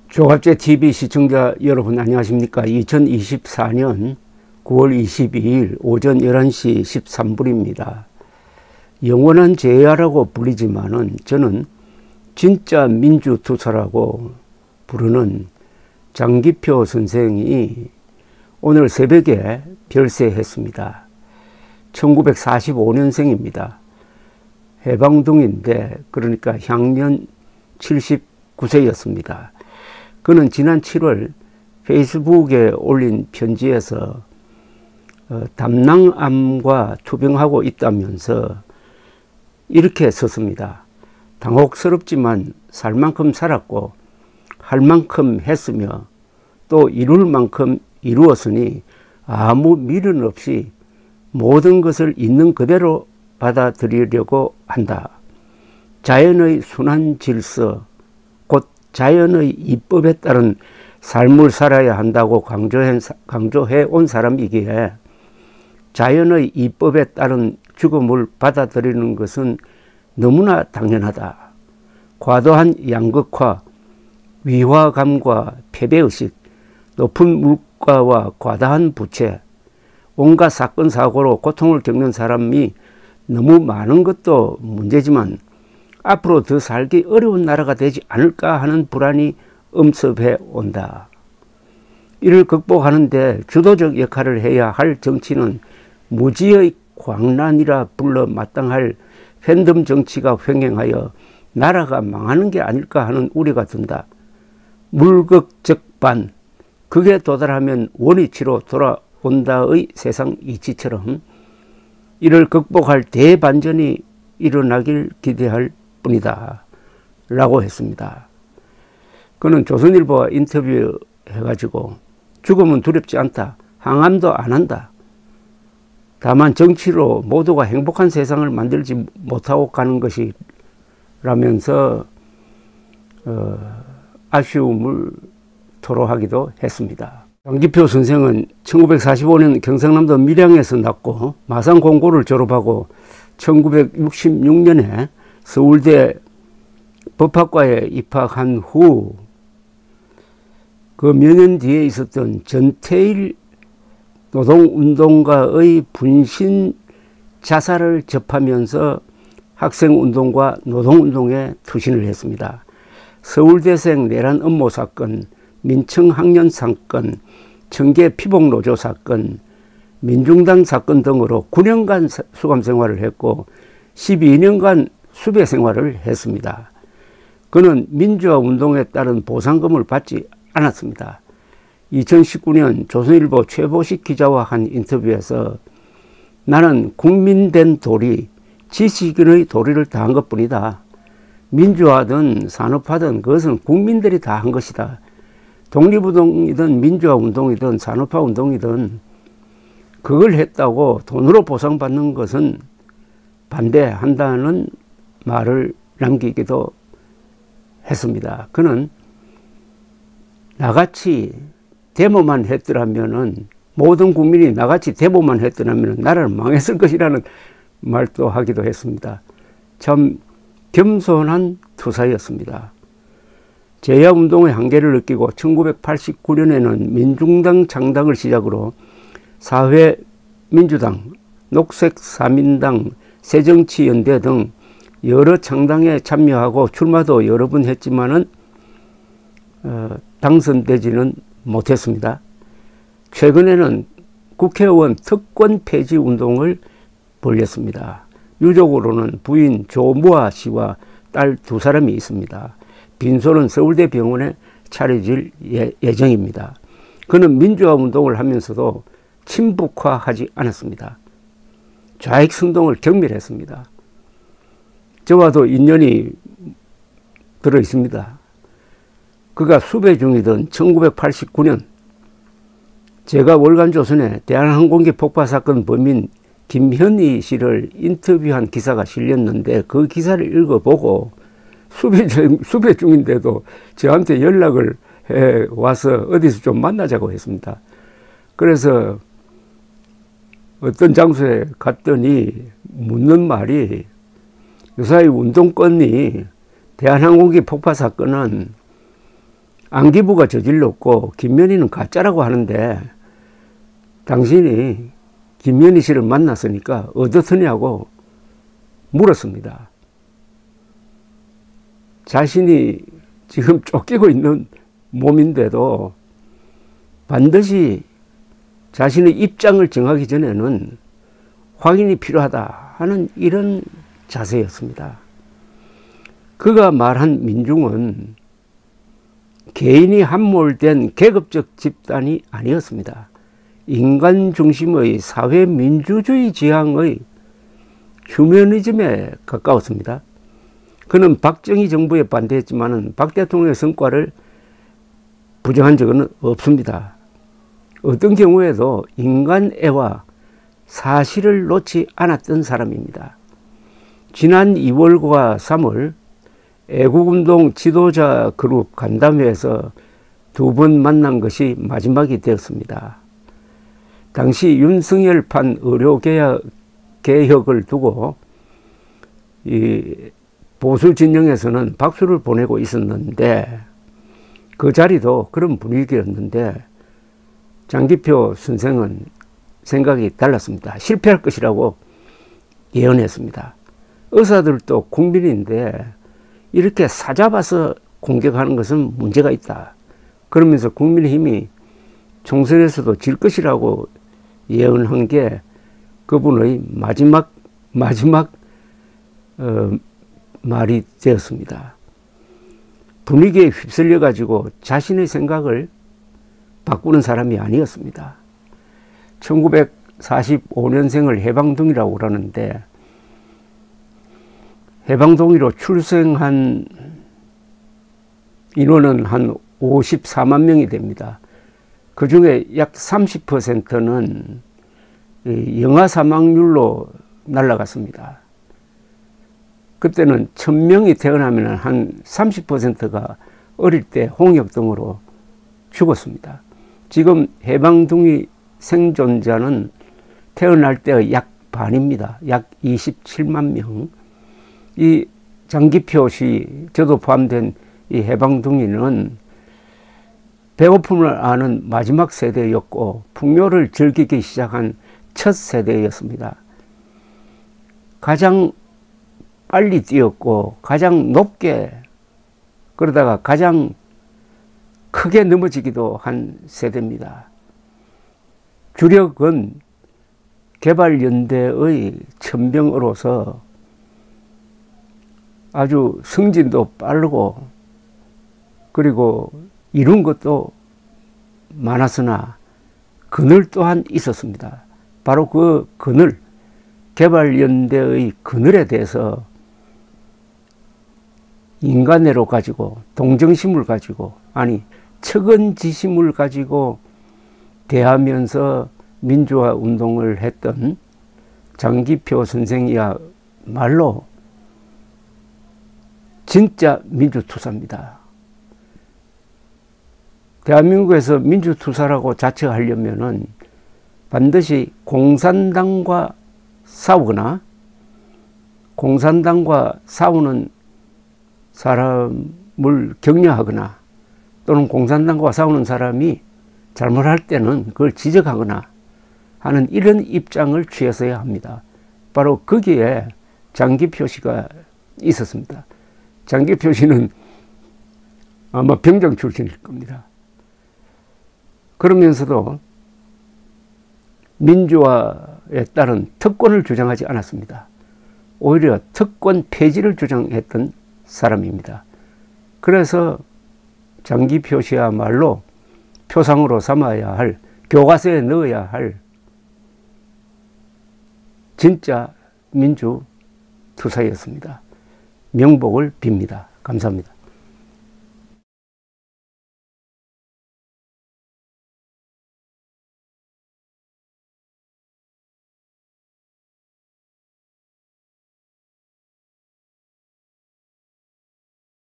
조갑제TV 시청자 여러분 안녕하십니까. 2024년 9월 22일 오전 11시 13분입니다. 영원한 제야라고 불리지만은 저는 진짜 민주투사라고 부르는 장기표 선생이 오늘 새벽에 별세했습니다. 1945년생입니다. 해방둥인데 그러니까 향년 79세였습니다. 그는 지난 7월 페이스북에 올린 편지에서 담낭암과 투병하고 있다면서 이렇게 썼습니다. 당혹스럽지만 살 만큼 살았고 할 만큼 했으며 또 이룰 만큼 이루었으니 아무 미련 없이 모든 것을 있는 그대로 받아들이려고 한다. 자연의 순환 질서, 곧 자연의 이법에 따른 삶을 살아야 한다고 강조해 온 사람이기에 자연의 이법에 따른 죽음을 받아들이는 것은 너무나 당연하다. 과도한 양극화, 위화감과 패배의식, 높은 물가와 과다한 부채, 온갖 사건 사고로 고통을 겪는 사람이 너무 많은 것도 문제지만 앞으로 더 살기 어려운 나라가 되지 않을까 하는 불안이 엄습해 온다. 이를 극복하는데 주도적 역할을 해야 할 정치는 무지의 광란이라 불러 마땅할 팬덤 정치가 횡행하여 나라가 망하는 게 아닐까 하는 우려가 든다. 물극적반, 극에 도달하면 원위치로 돌아온다의 세상 이치처럼 이를 극복할 대반전이 일어나길 기대할 뿐이다 라고 했습니다. 그는 조선일보와 인터뷰 해가지고 죽음은 두렵지 않다. 항암도 안 한다. 다만 정치로 모두가 행복한 세상을 만들지 못하고 가는 것이 라면서 아쉬움을 토로하기도 했습니다. 장기표 선생은 1945년 경상남도 밀양에서 났고 마산 공고를 졸업하고 1966년에 서울대 법학과에 입학한 후 그 몇 년 뒤에 있었던 전태일 노동운동가의 분신 자살을 접하면서 학생운동과 노동운동에 투신을 했습니다. 서울대생 내란 음모 사건, 민청학년 사건, 청계 피복노조 사건, 민중당 사건 등으로 9년간 수감 생활을 했고 12년간 수배 생활을 했습니다. 그는 민주화 운동에 따른 보상금을 받지 않았습니다. 2019년 조선일보 최보식 기자와 한 인터뷰에서 나는 국민된 도리, 지식인의 도리를 다한 것뿐이다. 민주화든 산업화든 그것은 국민들이 다 한 것이다. 독립운동이든 민주화 운동이든 산업화 운동이든 그걸 했다고 돈으로 보상받는 것은 반대한다는 말을 남기기도 했습니다. 그는 나같이 데모만 했더라면은 모든 국민이 나같이 데모만 했더라면 나라는 망했을 것이라는 말도 하기도 했습니다. 참 겸손한 투사였습니다. 제야운동의 한계를 느끼고 1989년에는 민중당 창당을 시작으로 사회민주당, 녹색사민당, 새정치연대 등 여러 창당에 참여하고 출마도 여러 번 했지만은 당선되지는 못했습니다. 최근에는 국회의원 특권 폐지 운동을 벌였습니다. 유족으로는 부인 조무아 씨와 딸 2사람이 있습니다. 빈소는 서울대 병원에 차려질 예정입니다. 그는 민주화 운동을 하면서도 친북화하지 않았습니다. 좌익 선동을 경멸했습니다. 저와도 인연이 들어 있습니다. 그가 수배 중이던 1989년 제가 월간조선에 대한항공기 폭파 사건 범인 김현희 씨를 인터뷰한 기사가 실렸는데 그 기사를 읽어보고 수배 중인데도 저한테 연락을 해 와서 어디서 좀 만나자고 했습니다. 그래서 어떤 장소에 갔더니 묻는 말이 요사이 운동권이 대한항공기 폭파 사건은 안기부가 저질렀고 김건희는 가짜라고 하는데 당신이 김건희 씨를 만났으니까 어떻느냐고 물었습니다. 자신이 지금 쫓기고 있는 몸인데도 반드시 자신의 입장을 정하기 전에는 확인이 필요하다 하는 이런 자세였습니다. 그가 말한 민중은 개인이 함몰된 계급적 집단이 아니었습니다. 인간 중심의 사회 민주주의 지향의 휴머니즘에 가까웠습니다. 그는 박정희 정부에 반대했지만 박 대통령의 성과를 부정한 적은 없습니다. 어떤 경우에도 인간애와 사실을 놓지 않았던 사람입니다. 지난 2월과 3월 애국운동 지도자 그룹 간담회에서 두 번 만난 것이 마지막이 되었습니다. 당시 윤석열판 의료개혁을 두고 이 보수 진영에서는 박수를 보내고 있었는데 그 자리도 그런 분위기였는데 장기표 선생은 생각이 달랐습니다. 실패할 것이라고 예언했습니다. 의사들도 국민인데 이렇게 사잡아서 공격하는 것은 문제가 있다. 그러면서 국민의힘이 총선에서도 질 것이라고 예언한 게 그분의 마지막 말이 되었습니다. 분위기에 휩쓸려 가지고 자신의 생각을 바꾸는 사람이 아니었습니다. 1945년생을 해방둥이라고 그러는데 해방둥이로 출생한 인원은 한 54만 명이 됩니다. 그 중에 약 30%는 영아 사망률로 날아갔습니다. 그때는 1000명이 태어나면 한 30%가 어릴 때 홍역 등으로 죽었습니다. 지금 해방둥이 생존자는 태어날 때의 약 반입니다. 약 27만 명. 이 장기표 씨, 저도 포함된 이 해방둥이는 배고픔을 아는 마지막 세대였고 풍요를 즐기기 시작한 첫 세대였습니다. 가장 빨리 뛰었고 가장 높게 그러다가 가장 크게 넘어지기도 한 세대입니다. 주력은 개발연대의 천병으로서 아주 승진도 빠르고 그리고 이룬 것도 많았으나 그늘 또한 있었습니다. 바로 그 그늘, 개발연대의 그늘에 대해서 인간애로 가지고 동정심을 가지고 아니 측은지심을 가지고 대하면서 민주화 운동을 했던 장기표 선생이야말로 진짜 민주투사입니다. 대한민국에서 민주투사라고 자처하려면은 반드시 공산당과 싸우거나 공산당과 싸우는 사람을 격려하거나 또는 공산당과 싸우는 사람이 잘못할 때는 그걸 지적하거나 하는 이런 입장을 취해서야 합니다. 바로 거기에 장기표 씨가 있었습니다. 장기표 씨는 아마 병장 출신일 겁니다. 그러면서도 민주화에 따른 특권을 주장하지 않았습니다. 오히려 특권 폐지를 주장했던 사람입니다. 그래서 장기표 씨야말로 표상으로 삼아야 할, 교과서에 넣어야 할 진짜 민주투사였습니다. 명복을 빕니다. 감사합니다.